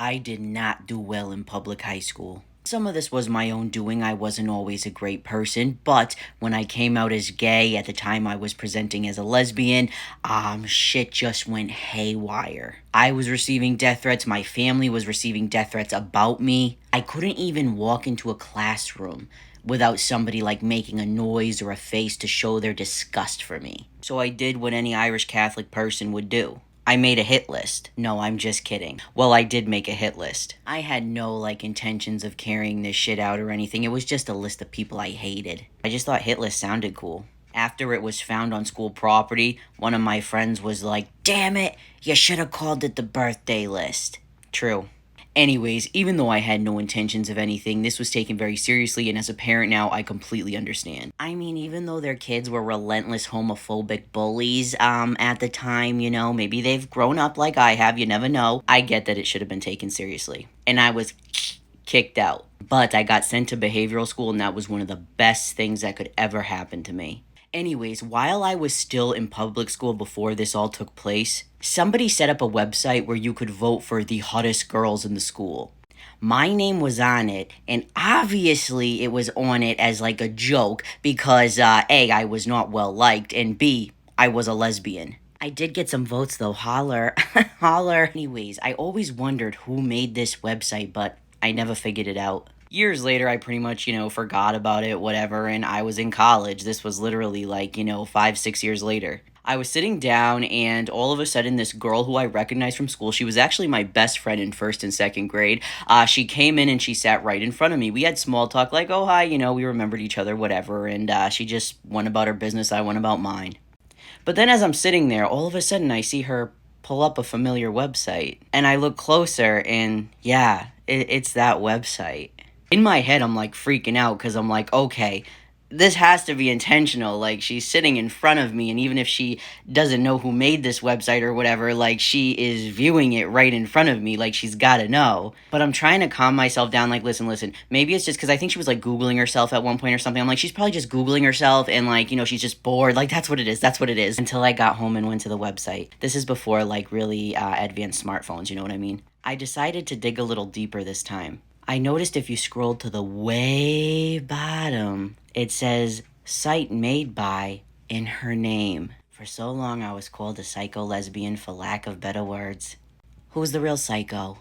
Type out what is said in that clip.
I did not do well in public high school. Some of this was my own doing. I wasn't always a great person, but when I came out as gay, at the time I was presenting as a lesbian, shit just went haywire. I was receiving death threats. My family was receiving death threats about me. I couldn't even walk into a classroom without somebody like making a noise or a face to show their disgust for me. So I did what any Irish Catholic person would do. I made a hit list. No, I'm just kidding. Well, I did make a hit list. I had no intentions of carrying this shit out or anything. It was just a list of people I hated. I just thought hit list sounded cool. After it was found on school property, one of my friends was like, "Damn it, you should have called it the birthday list." True. Anyways, even though I had no intentions of anything, this was taken very seriously, and as a parent now, I completely understand. I mean, even though their kids were relentless homophobic bullies, at the time, maybe they've grown up like I have, you never know. I get that it should have been taken seriously. And I was kicked out. But I got sent to behavioral school, and that was one of the best things that could ever happen to me. Anyways, while I was still in public school before this all took place, somebody set up a website where you could vote for the hottest girls in the school. My name was on it, and obviously it was on it as like a joke because A, I was not well liked, and B, I was a lesbian. I did get some votes though, holler, holler. Anyways, I always wondered who made this website, but I never figured it out. Years later, I pretty much, forgot about it, whatever, and I was in college. This was literally like, 5, 6 years later. I was sitting down, and all of a sudden, this girl who I recognized from school, she was actually my best friend in first and second grade. She came in and she sat right in front of me. We had small talk, like, oh, hi, we remembered each other, whatever, and she just went about her business. I went about mine. But then as I'm sitting there, all of a sudden, I see her pull up a familiar website, and I look closer, and yeah, it's that website. In my head, I'm like freaking out because I'm like, okay, this has to be intentional. Like, she's sitting in front of me, and even if she doesn't know who made this website or whatever, like, she is viewing it right in front of me. Like, she's gotta know. But I'm trying to calm myself down. Like, listen. Maybe it's just because I think she was like Googling herself at one point or something. I'm like, she's probably just Googling herself, and like, she's just bored. Like, that's what it is. That's what it is. Until I got home and went to the website. This is before like really advanced smartphones. You know what I mean? I decided to dig a little deeper this time. I noticed if you scroll to the way bottom, it says site made by in her name. For so long, I was called a psycho lesbian for lack of better words. Who's the real psycho?